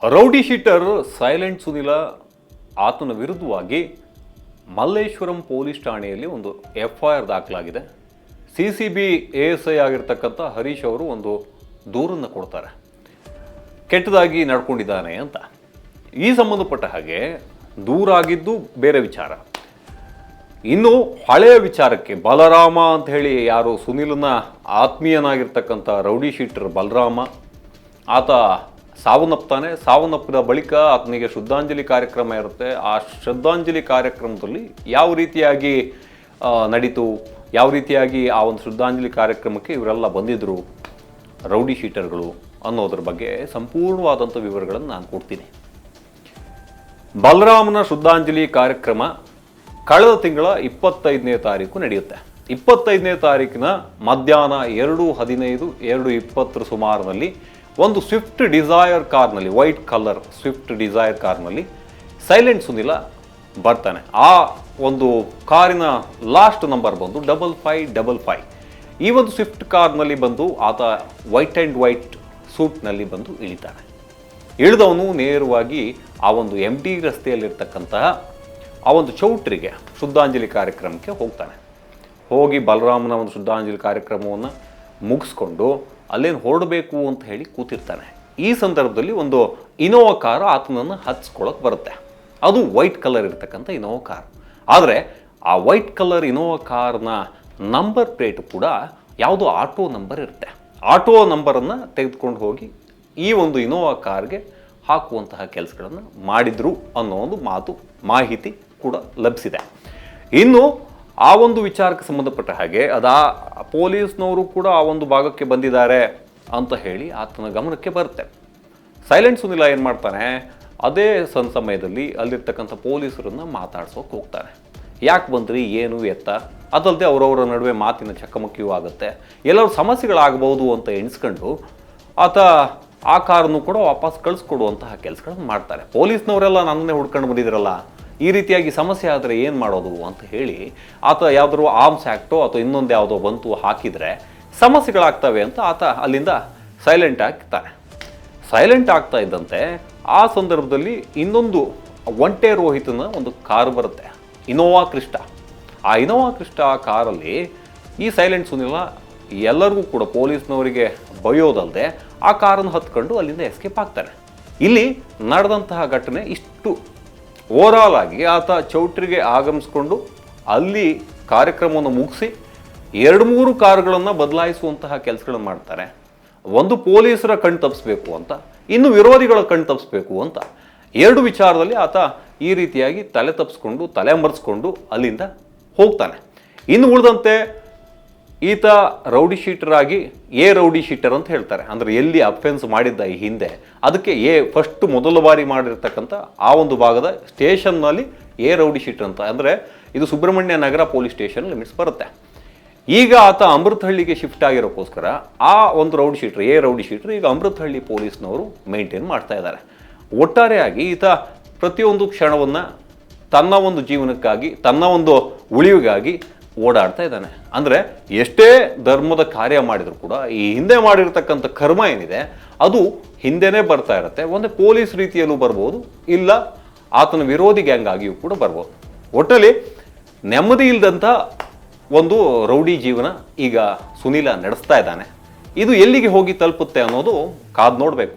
Rowdy sheeter silent Sunil ಆತನ ವಿರುದ್ಧವಾಗಿ Malleshwaram police ಠಾಣೆಯಲ್ಲಿ ಒಂದು FIR ದಾಖಲಾಗಿದೆ. CCB ASI ಆಗಿರ್ತಕ್ಕಂಥ ಹರೀಶ್ ಅವರು ಒಂದು ದೂರನ್ನು ಕೊಡ್ತಾರೆ, ಕೆಟ್ಟದಾಗಿ ನಡ್ಕೊಂಡಿದ್ದಾನೆ ಅಂತ. ಈ ಸಂಬಂಧಪಟ್ಟ ಹಾಗೆ ದೂರಾಗಿದ್ದು ಬೇರೆ ವಿಚಾರ. ಇನ್ನು ಹಳೆಯ ವಿಚಾರಕ್ಕೆ ಬಲರಾಮ ಅಂತ ಹೇಳಿ ಯಾರು ಸುನಿಲನ ಆತ್ಮೀಯನಾಗಿರ್ತಕ್ಕಂಥ ರೌಡಿ ಶೀಟರ್ ಬಲರಾಮ, ಆತ ಸಾವನ್ನಪ್ಪಿದ ಬಳಿಕ ಆತನಿಗೆ ಶ್ರದ್ಧಾಂಜಲಿ ಕಾರ್ಯಕ್ರಮ ಇರುತ್ತೆ. ಆ ಶ್ರದ್ಧಾಂಜಲಿ ಕಾರ್ಯಕ್ರಮದಲ್ಲಿ ಯಾವ ರೀತಿಯಾಗಿ ನಡೀತು, ಯಾವ ರೀತಿಯಾಗಿ ಆ ಒಂದು ಶ್ರದ್ಧಾಂಜಲಿ ಕಾರ್ಯಕ್ರಮಕ್ಕೆ ಇವರೆಲ್ಲ ಬಂದಿದ್ದರು ರೌಡಿ ಶೀಟರ್ಗಳು ಅನ್ನೋದ್ರ ಬಗ್ಗೆ ಸಂಪೂರ್ಣವಾದಂಥ ವಿವರಗಳನ್ನು ನಾನು ಕೊಡ್ತೀನಿ. ಬಲರಾಮನ ಶ್ರದ್ಧಾಂಜಲಿ ಕಾರ್ಯಕ್ರಮ ಕಳೆದ ತಿಂಗಳ 25ನೇ ತಾರೀಕು ನಡೆಯುತ್ತೆ. 25ನೇ ತಾರೀಕಿನ ಮಧ್ಯಾಹ್ನ 2:15, 2:20 ಸುಮಾರಿನಲ್ಲಿ ಒಂದು ಸ್ವಿಫ್ಟ್ ಡಿಸೈರ್ ಕಾರ್ನಲ್ಲಿ, ವೈಟ್ ಕಲರ್ ಸ್ವಿಫ್ಟ್ ಡಿಸೈರ್ ಕಾರ್ನಲ್ಲಿ ಸೈಲೆಂಟ್ ಸುನಿಲ ಬರ್ತಾನೆ. ಆ ಒಂದು ಕಾರಿನ ಲಾಸ್ಟ್ ನಂಬರ್ ಬಂದು 5555. ಈ ಒಂದು ಸ್ವಿಫ್ಟ್ ಕಾರ್ನಲ್ಲಿ ಬಂದು ಆತ ವೈಟ್ ಆ್ಯಂಡ್ ವೈಟ್ ಸೂಟ್ನಲ್ಲಿ ಬಂದು ಇಳಿತಾನೆ. ಇಳಿದವನು ನೇರವಾಗಿ ಆ ಒಂದು MD ರಸ್ತೆಯಲ್ಲಿರ್ತಕ್ಕಂತಹ ಆ ಒಂದು ಚೌಟ್ರಿಗೆ ಶ್ರದ್ಧಾಂಜಲಿ ಕಾರ್ಯಕ್ರಮಕ್ಕೆ ಹೋಗ್ತಾನೆ. ಹೋಗಿ ಬಲರಾಮನ ಒಂದು ಶ್ರದ್ಧಾಂಜಲಿ ಕಾರ್ಯಕ್ರಮವನ್ನು ಮುಗಿಸ್ಕೊಂಡು ಅಲ್ಲೇನು ಹೊರಡಬೇಕು ಅಂತ ಹೇಳಿ ಕೂತಿರ್ತಾನೆ. ಈ ಸಂದರ್ಭದಲ್ಲಿ ಒಂದು ಇನೋವಾ ಕಾರು ಆತನನ್ನು ಹಚ್ಕೊಳ್ಳೋಕೆ ಬರುತ್ತೆ. ಅದು ವೈಟ್ ಕಲರ್ ಇರ್ತಕ್ಕಂಥ ಇನೋವಾ ಕಾರ್. ಆದರೆ ಆ ವೈಟ್ ಕಲರ್ ಇನೋವಾ ಕಾರ್ನ ನಂಬರ್ ಪ್ಲೇಟ್ ಕೂಡ ಯಾವುದೋ ಆಟೋ ನಂಬರ್ ಇರುತ್ತೆ. ಆಟೋ ನಂಬರನ್ನು ತೆಗೆದುಕೊಂಡು ಹೋಗಿ ಈ ಒಂದು ಇನೋವಾ ಕಾರ್ಗೆ ಹಾಕುವಂತಹ ಕೆಲಸಗಳನ್ನು ಮಾಡಿದ್ರು ಅನ್ನೋ ಒಂದು ಮಾಹಿತಿ ಕೂಡ ಲಭಿಸಿದೆ. ಇನ್ನು ಆ ಒಂದು ವಿಚಾರಕ್ಕೆ ಸಂಬಂಧಪಟ್ಟ ಹಾಗೆ ಪೊಲೀಸ್ನವರು ಕೂಡ ಆ ಒಂದು ಭಾಗಕ್ಕೆ ಬಂದಿದ್ದಾರೆ ಅಂತ ಹೇಳಿ ಆತನ ಗಮನಕ್ಕೆ ಬರುತ್ತೆ. ಸೈಲೆಂಟ್ ಸುನಿಲ ಏನು ಮಾಡ್ತಾನೆ, ಅದೇ ಸಮಯದಲ್ಲಿ ಅಲ್ಲಿರ್ತಕ್ಕಂಥ ಪೊಲೀಸರನ್ನು ಮಾತಾಡ್ಸೋಕೆ ಹೋಗ್ತಾನೆ. ಯಾಕೆ ಬಂದ್ರಿ, ಏನು ಎತ್ತ, ಅದಲ್ಲದೆ ಅವರವರ ನಡುವೆ ಮಾತಿನ ಚಕಮಕಿಯೂ ಆಗುತ್ತೆ. ಎಲ್ಲರೂ ಸಮಸ್ಯೆಗಳಾಗಬಹುದು ಅಂತ ಎಣಿಸ್ಕೊಂಡು ಆತ ಆ ಕಾರನ್ನು ಕೂಡ ವಾಪಸ್ ಕಳಿಸ್ಕೊಡುವಂತಹ ಕೆಲಸಗಳನ್ನು ಮಾಡ್ತಾರೆ. ಪೊಲೀಸ್ನವರೆಲ್ಲ ನನ್ನನ್ನೇ ಹುಡ್ಕೊಂಡು ಬಂದಿದ್ರಲ್ಲ, ಈ ರೀತಿಯಾಗಿ ಸಮಸ್ಯೆ ಆದರೆ ಏನು ಮಾಡೋದು ಅಂತ ಹೇಳಿ ಆತ ಯಾವುದಾದ್ರು ಆರ್ಮ್ಸ್ ಆ್ಯಕ್ಟೋ ಅಥವಾ ಇನ್ನೊಂದು ಯಾವುದೋ ಬಂತು ಹಾಕಿದರೆ ಸಮಸ್ಯೆಗಳಾಗ್ತವೆ ಅಂತ ಆತ ಅಲ್ಲಿಂದ ಸೈಲೆಂಟ್ ಆಗ್ತಾನೆ. ಸೈಲೆಂಟ್ ಆಗ್ತಾ ಇದ್ದಂತೆ ಆ ಸಂದರ್ಭದಲ್ಲಿ ಇನ್ನೊಂದು ಒಂಟೆ ರೋಹಿತನ ಒಂದು ಕಾರು ಬರುತ್ತೆ, ಇನೋವಾ ಕ್ರಿಸ್ಟಾ. ಆ ಇನೋವಾ ಕ್ರಿಸ್ಟಾ ಕಾರಲ್ಲಿ ಈ ಸೈಲೆಂಟ್ ಸುನಿಲ ಎಲ್ಲರಿಗೂ ಕೂಡ ಪೊಲೀಸ್ನವರಿಗೆ ಬೈಯೋದಲ್ಲದೆ ಆ ಕಾರನ್ನು ಹತ್ಕೊಂಡು ಅಲ್ಲಿಂದ ಎಸ್ಕೇಪ್ ಆಗ್ತಾನೆ. ಇಲ್ಲಿ ನಡೆದಂತಹ ಘಟನೆ ಇಷ್ಟು. ಓವರಾಲ್ ಆಗಿ ಆತ ಚೌಟ್ರಿಗೆ ಆಗಮಿಸ್ಕೊಂಡು ಅಲ್ಲಿ ಕಾರ್ಯಕ್ರಮವನ್ನು ಮುಗಿಸಿ 2-3 ಕಾರುಗಳನ್ನು ಬದಲಾಯಿಸುವಂತಹ ಕೆಲಸಗಳನ್ನು ಮಾಡ್ತಾರೆ. ಒಂದು ಪೊಲೀಸರ ಕಣ್ಣು ತಪ್ಪಿಸ್ಬೇಕು ಅಂತ, ಇನ್ನು ವಿರೋಧಿಗಳ ಕಣ್ಣು ತಪ್ಪಿಸ್ಬೇಕು ಅಂತ. 2 ವಿಚಾರದಲ್ಲಿ ಆತ ಈ ರೀತಿಯಾಗಿ ತಲೆ ತಪ್ಪಿಸ್ಕೊಂಡು ತಲೆ ಮರೆಸ್ಕೊಂಡು ಅಲ್ಲಿಂದ ಹೋಗ್ತಾನೆ. ಇನ್ನು ಉಳಿದಂತೆ ಈತ ರೌಡಿ ಶೀಟರ್ ಆಗಿ ರೌಡಿ ಶೀಟರ್ ಅಂತ ಹೇಳ್ತಾರೆ. ಅಂದರೆ ಎಲ್ಲಿ ಅಫೆನ್ಸ್ ಮಾಡಿದ್ದ ಈ ಹಿಂದೆ ಅದಕ್ಕೆ ಫಸ್ಟ್ ಮೊದಲ ಬಾರಿ ಮಾಡಿರ್ತಕ್ಕಂಥ ಆ ಒಂದು ಭಾಗದ ಸ್ಟೇಷನ್ನಲ್ಲಿ ರೌಡಿ ಶೀಟರ್ ಅಂತ, ಅಂದರೆ ಇದು ಸುಬ್ರಹ್ಮಣ್ಯ ನಗರ ಪೊಲೀಸ್ ಸ್ಟೇಷನ್ ಲಿಮಿಟ್ಸ್ ಬರುತ್ತೆ. ಈಗ ಆತ ಅಮೃತಹಳ್ಳಿಗೆ ಶಿಫ್ಟ್ ಆಗಿರೋಕ್ಕೋಸ್ಕರ ಆ ಒಂದು ರೌಡಿ ಶೀಟರ್ ಈಗ ಅಮೃತಹಳ್ಳಿ ಪೊಲೀಸ್ನವರು ಮೇಂಟೈನ್ ಮಾಡ್ತಾ ಇದ್ದಾರೆ. ಒಟ್ಟಾರೆಯಾಗಿ ಈತ ಪ್ರತಿಯೊಂದು ಕ್ಷಣವನ್ನು ತನ್ನ ಒಂದು ಜೀವನಕ್ಕಾಗಿ, ತನ್ನ ಒಂದು ಉಳಿವಿಗಾಗಿ ಓಡಾಡ್ತಾ ಇದ್ದಾನೆ. ಅಂದರೆ ಎಷ್ಟೇ ಧರ್ಮದ ಕಾರ್ಯ ಮಾಡಿದರೂ ಕೂಡ ಈ ಹಿಂದೆ ಮಾಡಿರ್ತಕ್ಕಂಥ ಕರ್ಮ ಏನಿದೆ ಅದು ಹಿಂದೆನೇ ಬರ್ತಾ ಇರುತ್ತೆ. ಒಂದು ಪೊಲೀಸ್ ರೀತಿಯಲ್ಲೂ ಬರ್ಬೋದು, ಇಲ್ಲ ಆತನ ವಿರೋಧಿ ಗ್ಯಾಂಗ್ ಆಗಿಯೂ ಕೂಡ ಬರ್ಬೋದು. ಒಟ್ಟಲ್ಲಿ ನೆಮ್ಮದಿ ಇಲ್ಲದಂಥ ಒಂದು ರೌಡಿ ಜೀವನ ಈಗ ಸುನಿಲ ನಡೆಸ್ತಾ ಇದ್ದಾನೆ. ಇದು ಎಲ್ಲಿಗೆ ಹೋಗಿ ತಲುಪುತ್ತೆ ಅನ್ನೋದು ಕಾದು ನೋಡಬೇಕು.